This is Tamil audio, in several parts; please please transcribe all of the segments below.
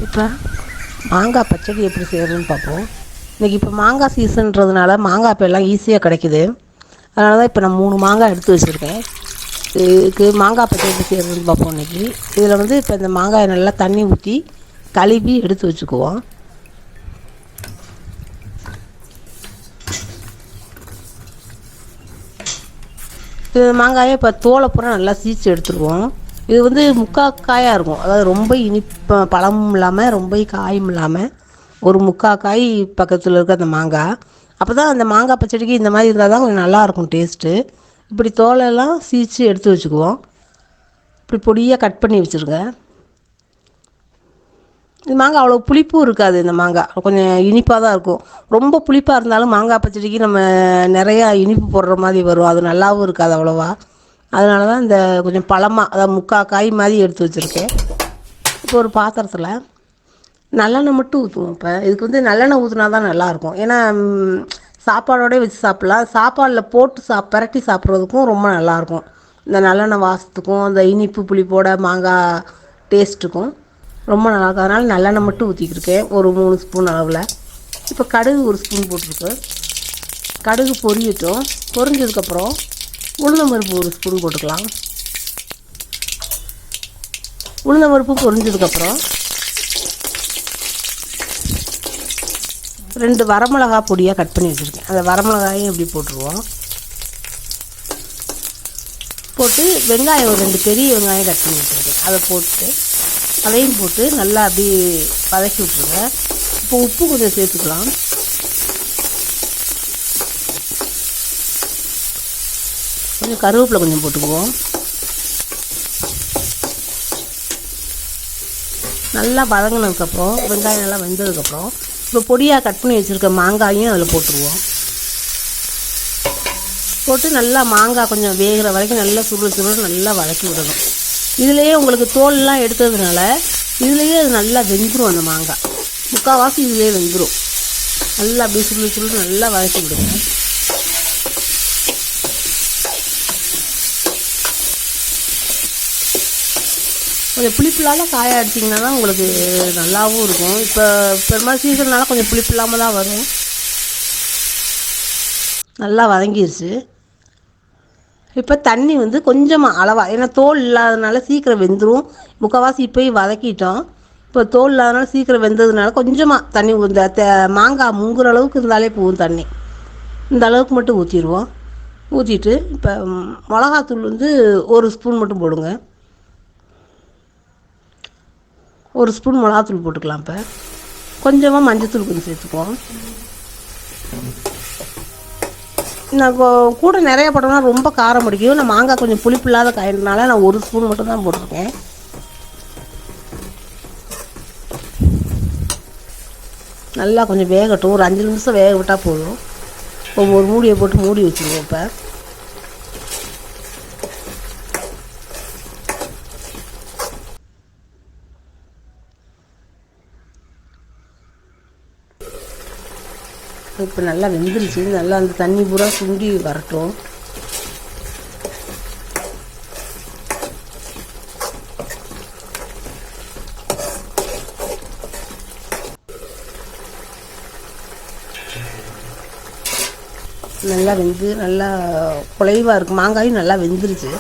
இப்போ மாங்காய் பச்சடி எப்படி செய்கிறதுன்னு பார்ப்போம். இன்றைக்கி இப்போ மாங்காய் சீசன்றதுனால மாங்காய் இப்போ எல்லாம் ஈஸியாக கிடைக்கிது. அதனால தான் இப்போ நான் 3 மாங்காய் எடுத்து வச்சுருக்கேன். இதுக்கு மாங்காய் பச்சடி எப்படி செய்கிறதுன்னு பார்ப்போம் இன்றைக்கி. இதில் வந்து இப்போ இந்த மாங்காயை நல்லா தண்ணி ஊற்றி கழுவி எடுத்து வச்சுக்குவோம். இது மாங்காயை இப்போ தோலை பூரா நல்லா சீச்சு எடுத்துருவோம். இது வந்து முக்கால் காயாக இருக்கும், அதாவது ரொம்ப பழமும் இல்லாமல் ரொம்ப காயும் இல்லாமல் ஒரு முக்கால் காய் பக்கத்தில் இருக்க அந்த மாங்காய். அப்போ தான் அந்த மாங்காய் பச்சடிக்கு இந்த மாதிரி இருந்தால் தான் கொஞ்சம் நல்லாயிருக்கும் டேஸ்ட்டு. இப்படி தோலெல்லாம் சீச்சு எடுத்து வச்சுக்குவோம். இப்படி பொடியாக கட் பண்ணி வச்சுருங்க. இந்த மாங்காய் அவ்வளோ புளிப்பும் இருக்காது. இந்த மாங்காய் கொஞ்சம் இனிப்பாக தான் இருக்கும். ரொம்ப புளிப்பாக இருந்தாலும் மாங்காய் பச்சடிக்கு நம்ம நிறையா இனிப்பு போடுற மாதிரி வரும், அது நல்லாவும் இருக்காது அவ்வளோவா. அதனால தான் இந்த கொஞ்சம் பழமாக, அதாவது முக்கால் காய் மாதிரி எடுத்து வச்சுருக்கேன். இப்போ ஒரு பாத்திரத்தில் நல்லெண்ணெய் மட்டும் ஊற்றுவோம். இப்போ இதுக்கு வந்து நல்லெண்ணெய் ஊற்றினா தான் நல்லாயிருக்கும். ஏன்னா சாப்பாடோடய வச்சு சாப்பிட்லாம், சாப்பாடில் போட்டு பிரட்டி சாப்பிட்றதுக்கும் ரொம்ப நல்லாயிருக்கும். இந்த நல்லெண்ணெய் வாசத்துக்கும் இந்த இனிப்பு புளிப்போட மாங்காய் டேஸ்ட்டுக்கும் ரொம்ப நல்லாயிருக்கும். அதனால் நல்லெண்ணெய் மட்டும் ஊற்றிக்கிருக்கேன், ஒரு 3 ஸ்பூன் அளவில். இப்போ கடுகு 1 ஸ்பூன் போட்டிருக்கு. கடுகு பொரியட்டும். பொரிஞ்சதுக்கப்புறம் உளுந்தம்பருப்பு 1 ஸ்பூன் போட்டுக்கலாம். உளுந்தம்பருப்பு பொரிஞ்சதுக்கப்புறம் 2 வரமிளகா பொடியாக கட் பண்ணி வச்சுருக்கேன், அந்த வரமிளகாயும் இப்படி போட்டுருவோம். போட்டு வெங்காயம் ஒரு 2 பெரிய வெங்காயம் கட் பண்ணி வச்சுருக்கேன், அதை போட்டு அதையும் போட்டு நல்லா அப்படி வதக்கி விட்ருங்க. இப்போ உப்பு கொஞ்சம் சேர்த்துக்கலாம். கொஞ்சம் கருவேப்பிலை கொஞ்சம் போட்டுக்குவோம். நல்லா வதங்கினதுக்கப்புறம் வெங்காயம் நல்லா வெந்ததுக்கப்புறம் இப்போ பொடியாக கட் பண்ணி வச்சுருக்க மாங்காயும் அதில் போட்டுருவோம். போட்டு நல்லா மாங்காய் கொஞ்சம் வேகிற வரைக்கும் நல்லா சுருள் நல்லா வதக்கி விடணும். இதுலேயே உங்களுக்கு தோல்லாம் எடுத்ததுனால இதுலேயே அது நல்லா வெந்துடும். அந்த மாங்காய் முக்கால்வாசி இதுலேயே வெந்துடும். நல்லா அப்படியே சுருள் நல்லா வதக்கி விடுங்க. கொஞ்சம் புளிப்பில்லாத காய அடிச்சிங்கன்னா தான் உங்களுக்கு நல்லாவும் இருக்கும். இப்போ பெரும்பாலும் சீசன்னால கொஞ்சம் புளிப்பு இல்லாமல் தான் வரும். நல்லா வதங்கிடுச்சு. இப்போ தண்ணி வந்து கொஞ்சமாக அளவாக, ஏன்னா தோல் இல்லாததுனால சீக்கிரம் வெந்துடும். முக்கால்வாசி இப்போயும் வதக்கிட்டோம். இப்போ தோல் இல்லாதனால சீக்கிரம் வெந்ததுனால கொஞ்சமாக தண்ணி இந்த மாங்காய் முங்குற அளவுக்கு இருந்தாலே போகும் தண்ணி. இந்த அளவுக்கு மட்டும் ஊற்றிடுவோம். ஊற்றிட்டு இப்போ மிளகாத்தூள் வந்து 1 ஸ்பூன் மட்டும் போடுங்க. 1 ஸ்பூன் மிளகாத்தூள் போட்டுக்கலாம். இப்போ கொஞ்சமாக மஞ்சத்தூள் கொஞ்சம் சேர்த்துக்குவோம். நான் கூட நிறையா போட்டோம்னா ரொம்ப காரம் பிடிக்கும். நான் மாங்காய் கொஞ்சம் புளிப்பு இல்லாத காயினால நான் 1 ஸ்பூன் மட்டும் தான் போட்டிருக்கேன். நல்லா கொஞ்சம் வேகட்டும், ஒரு 5 நிமிஷம் வேக விட்டால் போதும். ஒரு மூடியை போட்டு மூடி வச்சுருவோம். இப்போ நல்லா வெந்துருச்சு. நல்லா அந்த தண்ணி பூரா சுண்டி வரட்டும். நல்லா வெந்து நல்லா குலைவாக இருக்குது. மாங்காயும் நல்லா வெந்துருச்சு.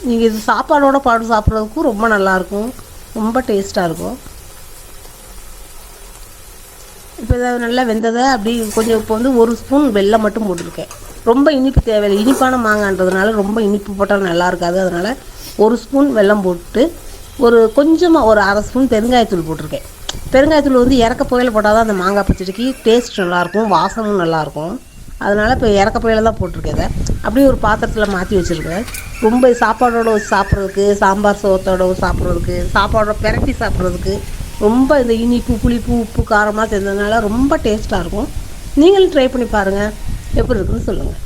நீங்கள் இது சாப்பாடோட பாடு சாப்பிட்றதுக்கும் ரொம்ப நல்லாயிருக்கும், ரொம்ப டேஸ்ட்டாக இருக்கும். இப்போ இதை நல்லா வெந்ததை அப்படி கொஞ்சம் இப்போ வந்து 1 ஸ்பூன் வெல்லம் மட்டும் போட்டிருக்கேன். ரொம்ப இனிப்பு தேவையில்லை, இனிப்பான மாங்கான்றதுனால ரொம்ப இனிப்பு போட்டால் நல்லா இருக்காது. அதனால் 1 ஸ்பூன் வெல்லம் போட்டு ஒரு கொஞ்சமாக ஒரு 1/2 ஸ்பூன் பெருங்காயத்தூள் போட்டிருக்கேன். பெருங்காயத்தூள் வந்து இறக்க புகையில் போட்டால் தான் அந்த மாங்காய் பச்சடிக்கு டேஸ்ட் நல்லாயிருக்கும், வாசமும் நல்லாயிருக்கும். அதனால் இப்போ இறக்க புகையில் தான் போட்டிருக்கேன். இதை அப்படியே ஒரு பாத்திரத்தில் மாற்றி வச்சுருக்கேன். ரொம்ப சாப்பாடோட வச்சு சாப்பிட்றதுக்கு, சாம்பார் சோத்தோட சாப்பிட்றதுக்கு, சாப்பாடோட பிரட்டி சாப்பிட்றதுக்கு ரொம்ப இந்த இனிப்பு புளிப்பு உப்பு காரமாக சேர்ந்ததுனால ரொம்ப டேஸ்ட்டாக இருக்கும். நீங்களும் ட்ரை பண்ணி பாருங்கள், எப்படி இருக்குன்னு சொல்லுங்கள்.